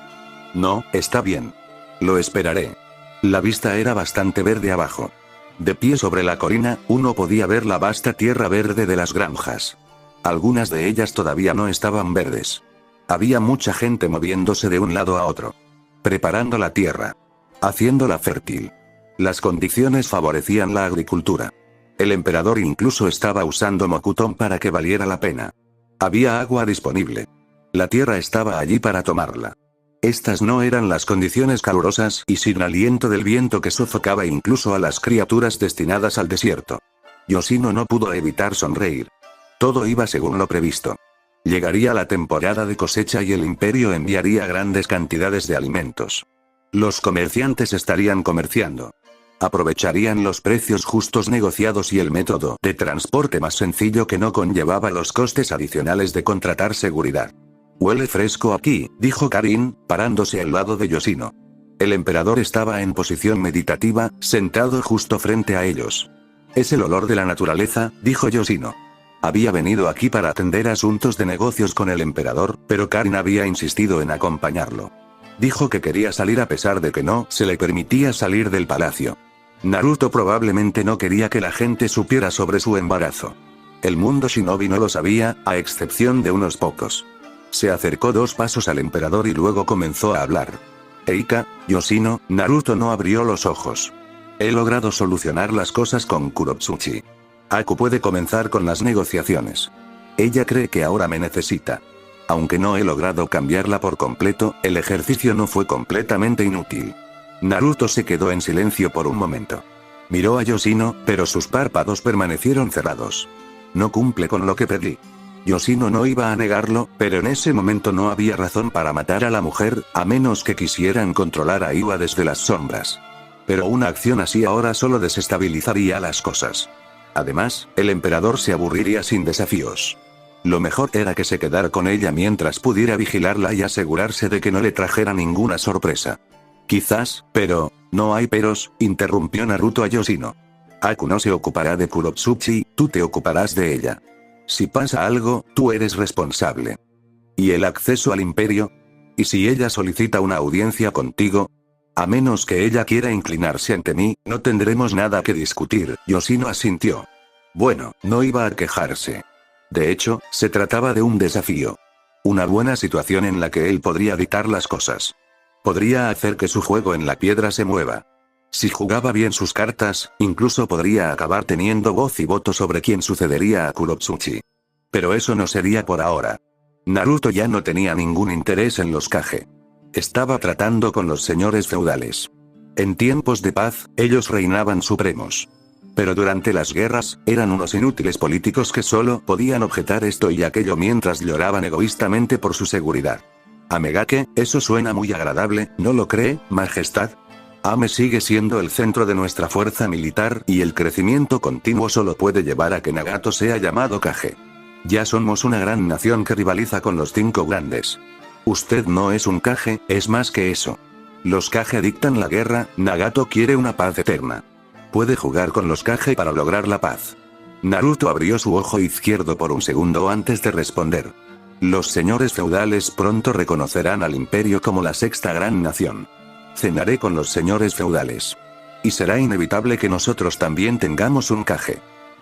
No, está bien. Lo esperaré. La vista era bastante verde abajo. De pie sobre la colina, uno podía ver la vasta tierra verde de las granjas. Algunas de ellas todavía no estaban verdes. Había mucha gente moviéndose de un lado a otro. Preparando la tierra. Haciéndola fértil. Las condiciones favorecían la agricultura. El emperador incluso estaba usando Mokuton para que valiera la pena. Había agua disponible. La tierra estaba allí para tomarla. Estas no eran las condiciones calurosas y sin aliento del viento que sofocaba incluso a las criaturas destinadas al desierto. Yoshino no pudo evitar sonreír. Todo iba según lo previsto. Llegaría la temporada de cosecha y el imperio enviaría grandes cantidades de alimentos. Los comerciantes estarían comerciando. Aprovecharían los precios justos negociados y el método de transporte más sencillo que no conllevaba los costes adicionales de contratar seguridad. Huele fresco aquí, dijo Karin, parándose al lado de Yoshino. El emperador estaba en posición meditativa, sentado justo frente a ellos. Es el olor de la naturaleza, dijo Yoshino. Había venido aquí para atender asuntos de negocios con el emperador, pero Karin había insistido en acompañarlo. Dijo que quería salir a pesar de que no se le permitía salir del palacio. Naruto probablemente no quería que la gente supiera sobre su embarazo. El mundo shinobi no lo sabía, a excepción de unos pocos. Se acercó 2 pasos al emperador y luego comenzó a hablar. Eika, Yoshino, Naruto no abrió los ojos. He logrado solucionar las cosas con Kurotsuchi. Aku puede comenzar con las negociaciones. Ella cree que ahora me necesita. Aunque no he logrado cambiarla por completo, el ejercicio no fue completamente inútil. Naruto se quedó en silencio por un momento. Miró a Yoshino, pero sus párpados permanecieron cerrados. No cumple con lo que pedí. Yoshino no iba a negarlo, pero en ese momento no había razón para matar a la mujer, a menos que quisieran controlar a Iwa desde las sombras. Pero una acción así ahora solo desestabilizaría las cosas. Además, el emperador se aburriría sin desafíos. Lo mejor era que se quedara con ella mientras pudiera vigilarla y asegurarse de que no le trajera ninguna sorpresa. Quizás, pero, no hay peros, interrumpió Naruto a Yoshino. Aku no se ocupará de Kurotsuchi, tú te ocuparás de ella. Si pasa algo, tú eres responsable. ¿Y el acceso al imperio? ¿Y si ella solicita una audiencia contigo? A menos que ella quiera inclinarse ante mí, no tendremos nada que discutir, Yoshino asintió. Bueno, no iba a quejarse. De hecho, se trataba de un desafío. Una buena situación en la que él podría dictar las cosas. Podría hacer que su juego en la piedra se mueva. Si jugaba bien sus cartas, incluso podría acabar teniendo voz y voto sobre quién sucedería a Kurotsuchi. Pero eso no sería por ahora. Naruto ya no tenía ningún interés en los Kage. Estaba tratando con los señores feudales. En tiempos de paz, ellos reinaban supremos. Pero durante las guerras, eran unos inútiles políticos que solo podían objetar esto y aquello mientras lloraban egoístamente por su seguridad. Amegake, eso suena muy agradable, ¿no lo cree, majestad? Ame sigue siendo el centro de nuestra fuerza militar y el crecimiento continuo solo puede llevar a que Nagato sea llamado Kage. Ya somos una gran nación que rivaliza con los 5 grandes. Usted no es un Kage, es más que eso. Los Kage dictan la guerra, Nagato quiere una paz eterna. Puede jugar con los Kage para lograr la paz. Naruto abrió su ojo izquierdo por un segundo antes de responder. Los señores feudales pronto reconocerán al imperio como la sexta gran nación. Cenaré con los señores feudales. Y será inevitable que nosotros también tengamos un Kage.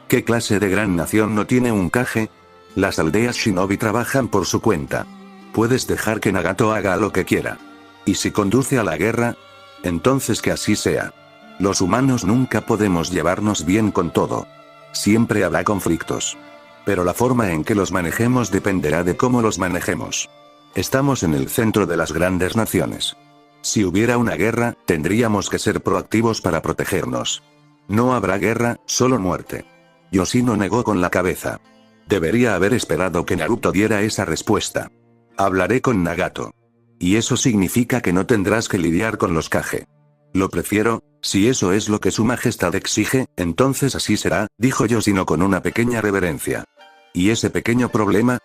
¿Qué clase de gran nación no tiene un Kage? Las aldeas shinobi trabajan por su cuenta. Puedes dejar que Nagato haga lo que quiera. ¿Y si conduce a la guerra? Entonces que así sea. Los humanos nunca podemos llevarnos bien con todo. Siempre habrá conflictos. Pero la forma en que los manejemos dependerá de cómo los manejemos. Estamos en el centro de las grandes naciones. Si hubiera una guerra, tendríamos que ser proactivos para protegernos. No habrá guerra, solo muerte. Yoshino negó con la cabeza. Debería haber esperado que Naruto diera esa respuesta. Hablaré con Nagato. Y eso significa que no tendrás que lidiar con los Kage. Lo prefiero, si eso es lo que su majestad exige, entonces así será, dijo Yoshino con una pequeña reverencia. ¿Y ese pequeño problema?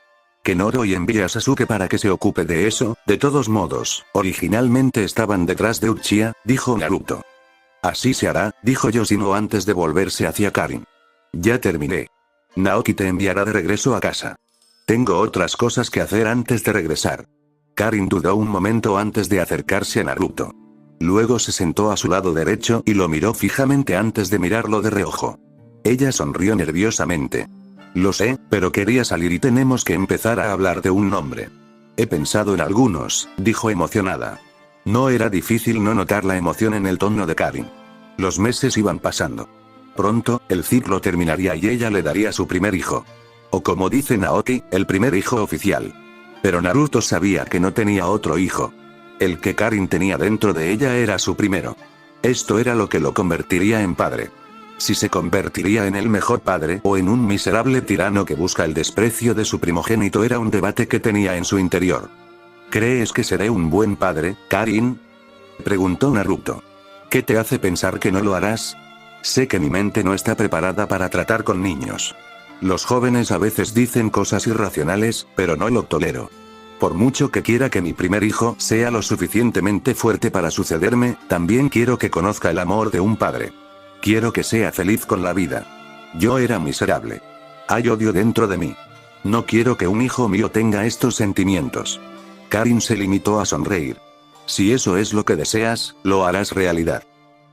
Que Noroi envíe a Sasuke para que se ocupe de eso, de todos modos, originalmente estaban detrás de Uchiha, dijo Naruto. Así se hará, dijo Yoshino antes de volverse hacia Karin. Ya terminé. Naoki te enviará de regreso a casa. Tengo otras cosas que hacer antes de regresar. Karin dudó un momento antes de acercarse a Naruto. Luego se sentó a su lado derecho y lo miró fijamente antes de mirarlo de reojo. Ella sonrió nerviosamente. Lo sé, pero quería salir y tenemos que empezar a hablar de un nombre. He pensado en algunos, dijo emocionada. No era difícil no notar la emoción en el tono de Karin. Los meses iban pasando. Pronto, el ciclo terminaría y ella le daría su primer hijo. O como dice Naoki, el primer hijo oficial. Pero Naruto sabía que no tenía otro hijo. El que Karin tenía dentro de ella era su primero. Esto era lo que lo convertiría en padre. Si se convertiría en el mejor padre o en un miserable tirano que busca el desprecio de su primogénito era un debate que tenía en su interior. ¿Crees que seré un buen padre, Karin? Preguntó Naruto. ¿Qué te hace pensar que no lo harás? Sé que mi mente no está preparada para tratar con niños. Los jóvenes a veces dicen cosas irracionales, pero no lo tolero. Por mucho que quiera que mi primer hijo sea lo suficientemente fuerte para sucederme, también quiero que conozca el amor de un padre. Quiero que sea feliz con la vida. Yo era miserable. Hay odio dentro de mí. No quiero que un hijo mío tenga estos sentimientos. Karin se limitó a sonreír. Si eso es lo que deseas, lo harás realidad.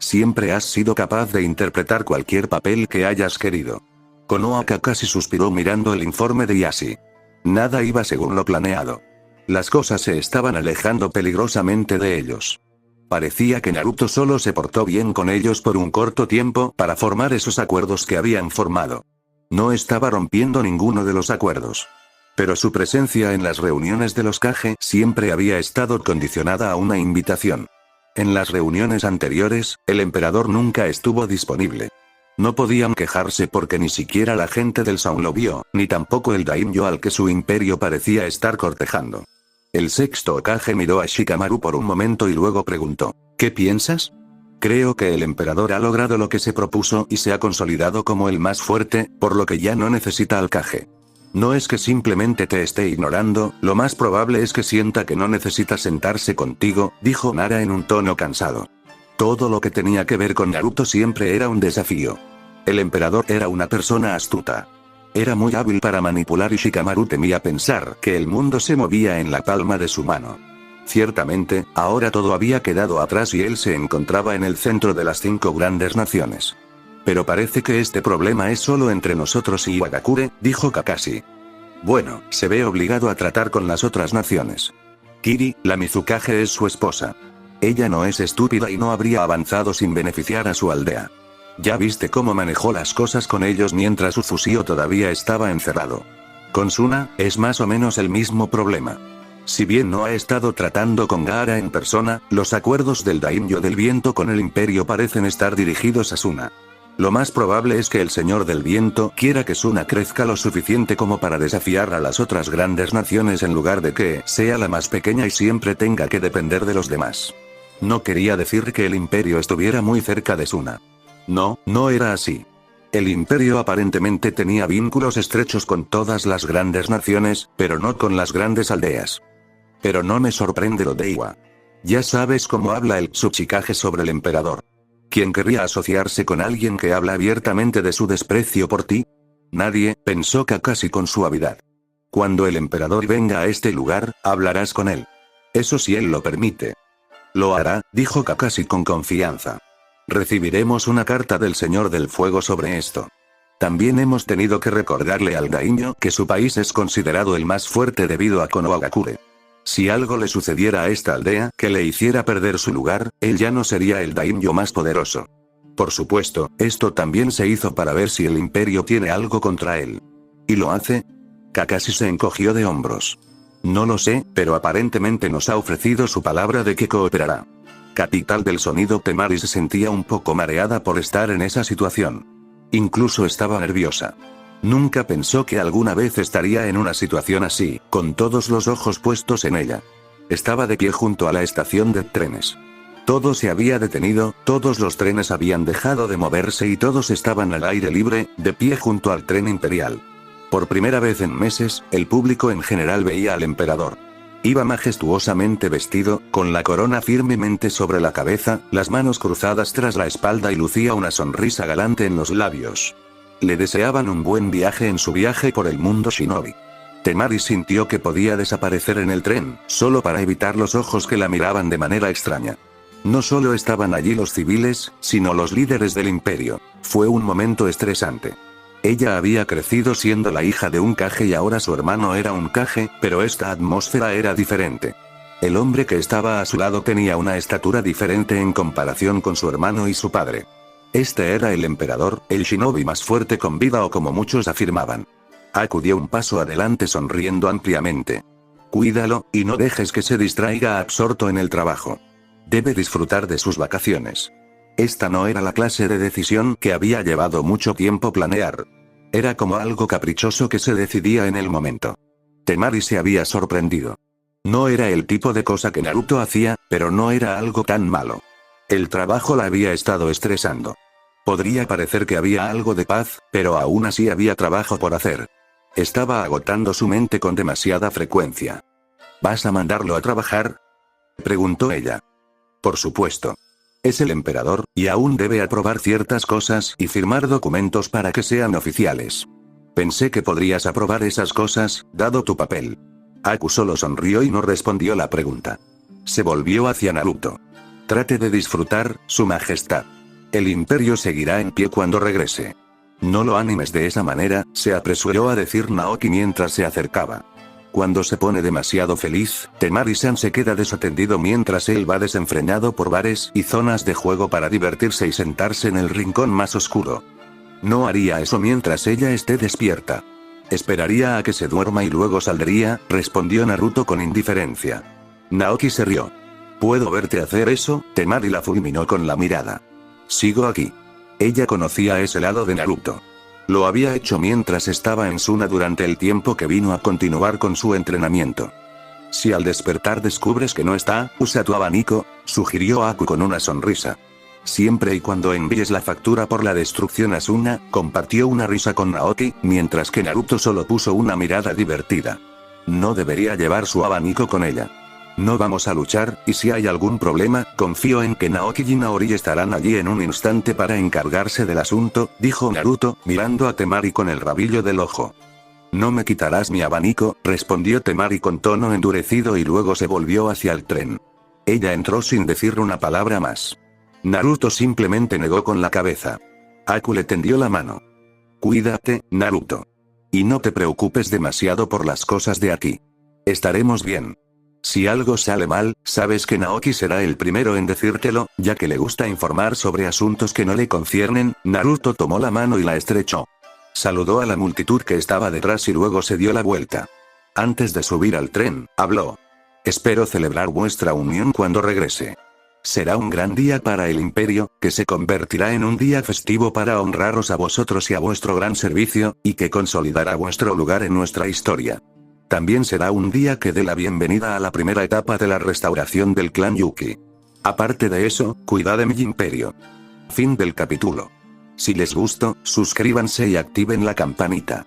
Siempre has sido capaz de interpretar cualquier papel que hayas querido. Konoha Kakashi suspiró mirando el informe de Yashi. Nada iba según lo planeado. Las cosas se estaban alejando peligrosamente de ellos. Parecía que Naruto solo se portó bien con ellos por un corto tiempo para formar esos acuerdos que habían formado. No estaba rompiendo ninguno de los acuerdos. Pero su presencia en las reuniones de los Kage siempre había estado condicionada a una invitación. En las reuniones anteriores, el emperador nunca estuvo disponible. No podían quejarse porque ni siquiera la gente del Sound lo vio, ni tampoco el daimyo al que su imperio parecía estar cortejando. El sexto Hokage miró a Shikamaru por un momento y luego preguntó, ¿qué piensas? Creo que el emperador ha logrado lo que se propuso y se ha consolidado como el más fuerte, por lo que ya no necesita al Kage. No es que simplemente te esté ignorando, lo más probable es que sienta que no necesita sentarse contigo, dijo Nara en un tono cansado. Todo lo que tenía que ver con Naruto siempre era un desafío. El emperador era una persona astuta. Era muy hábil para manipular y Shikamaru temía pensar que el mundo se movía en la palma de su mano. Ciertamente, ahora todo había quedado atrás y él se encontraba en el centro de las 5 grandes naciones. Pero parece que este problema es solo entre nosotros y Iwagakure, dijo Kakashi. Bueno, se ve obligado a tratar con las otras naciones. Kiri, la Mizukage es su esposa. Ella no es estúpida y no habría avanzado sin beneficiar a su aldea. Ya viste cómo manejó las cosas con ellos mientras Uzusio todavía estaba encerrado. Con Suna, es más o menos el mismo problema. Si bien no ha estado tratando con Gaara en persona, los acuerdos del Daimyo del Viento con el Imperio parecen estar dirigidos a Suna. Lo más probable es que el Señor del Viento quiera que Suna crezca lo suficiente como para desafiar a las otras grandes naciones en lugar de que sea la más pequeña y siempre tenga que depender de los demás. No quería decir que el Imperio estuviera muy cerca de Suna. No, no era así. El imperio aparentemente tenía vínculos estrechos con todas las grandes naciones, pero no con las grandes aldeas. Pero no me sorprende lo de Iwa. Ya sabes cómo habla el Tsuchikage sobre el emperador. ¿Quién querría asociarse con alguien que habla abiertamente de su desprecio por ti? Nadie, pensó Kakashi con suavidad. Cuando el emperador venga a este lugar, hablarás con él. Eso si él lo permite. Lo hará, dijo Kakashi con confianza. Recibiremos una carta del Señor del Fuego sobre esto. También hemos tenido que recordarle al daimyo que su país es considerado el más fuerte debido a Konohagakure. Si algo le sucediera a esta aldea que le hiciera perder su lugar, él ya no sería el daimyo más poderoso. Por supuesto, esto también se hizo para ver si el imperio tiene algo contra él. ¿Y lo hace? Kakashi se encogió de hombros. No lo sé, pero aparentemente nos ha ofrecido su palabra de que cooperará. Capital del sonido. Temari se sentía un poco mareada por estar en esa situación. Incluso estaba nerviosa. Nunca pensó que alguna vez estaría en una situación así, con todos los ojos puestos en ella. Estaba de pie junto a la estación de trenes. Todo se había detenido, todos los trenes habían dejado de moverse y todos estaban al aire libre, de pie junto al tren imperial. Por primera vez en meses, el público en general veía al emperador. Iba majestuosamente vestido, con la corona firmemente sobre la cabeza, las manos cruzadas tras la espalda y lucía una sonrisa galante en los labios. Le deseaban un buen viaje en su viaje por el mundo shinobi. Temari sintió que podía desaparecer en el tren, solo para evitar los ojos que la miraban de manera extraña. No solo estaban allí los civiles, sino los líderes del imperio. Fue un momento estresante. Ella había crecido siendo la hija de un Kage y ahora su hermano era un Kage, pero esta atmósfera era diferente. El hombre que estaba a su lado tenía una estatura diferente en comparación con su hermano y su padre. Este era el emperador, el shinobi más fuerte con vida o como muchos afirmaban. Aku dio un paso adelante sonriendo ampliamente. Cuídalo, y no dejes que se distraiga absorto en el trabajo. Debe disfrutar de sus vacaciones. Esta no era la clase de decisión que había llevado mucho tiempo planear. Era como algo caprichoso que se decidía en el momento. Temari se había sorprendido. No era el tipo de cosa que Naruto hacía, pero no era algo tan malo. El trabajo la había estado estresando. Podría parecer que había algo de paz, pero aún así había trabajo por hacer. Estaba agotando su mente con demasiada frecuencia. ¿Vas a mandarlo a trabajar?, preguntó ella. Por supuesto. Es el emperador, y aún debe aprobar ciertas cosas y firmar documentos para que sean oficiales. Pensé que podrías aprobar esas cosas, dado tu papel. Aku solo sonrió y no respondió la pregunta. Se volvió hacia Naruto. Trate de disfrutar, su majestad. El imperio seguirá en pie cuando regrese. No lo animes de esa manera, se apresuró a decir Naoki mientras se acercaba. Cuando se pone demasiado feliz, Temari-san se queda desatendido mientras él va desenfrenado por bares y zonas de juego para divertirse y sentarse en el rincón más oscuro. No haría eso mientras ella esté despierta. Esperaría a que se duerma y luego saldría, respondió Naruto con indiferencia. Naoki se rió. ¿Puedo verte hacer eso? Temari la fulminó con la mirada. Sigo aquí. Ella conocía ese lado de Naruto. Lo había hecho mientras estaba en Suna durante el tiempo que vino a continuar con su entrenamiento. Si al despertar descubres que no está, usa tu abanico, sugirió Aku con una sonrisa. Siempre y cuando envíes la factura por la destrucción a Suna, compartió una risa con Naoki, mientras que Naruto solo puso una mirada divertida. No debería llevar su abanico con ella. No vamos a luchar, y si hay algún problema, confío en que Naoki y Naori estarán allí en un instante para encargarse del asunto, dijo Naruto, mirando a Temari con el rabillo del ojo. No me quitarás mi abanico, respondió Temari con tono endurecido y luego se volvió hacia el tren. Ella entró sin decir una palabra más. Naruto simplemente negó con la cabeza. Aku le tendió la mano. Cuídate, Naruto. Y no te preocupes demasiado por las cosas de aquí. Estaremos bien. Si algo sale mal, sabes que Naoki será el primero en decírtelo, ya que le gusta informar sobre asuntos que no le conciernen. Naruto tomó la mano y la estrechó. Saludó a la multitud que estaba detrás y luego se dio la vuelta. Antes de subir al tren, habló. Espero celebrar vuestra unión cuando regrese. Será un gran día para el imperio, que se convertirá en un día festivo para honraros a vosotros y a vuestro gran servicio, y que consolidará vuestro lugar en nuestra historia. También será un día que dé la bienvenida a la primera etapa de la restauración del clan Yuki. Aparte de eso, cuidad de mi imperio. Fin del capítulo. Si les gustó, suscríbanse y activen la campanita.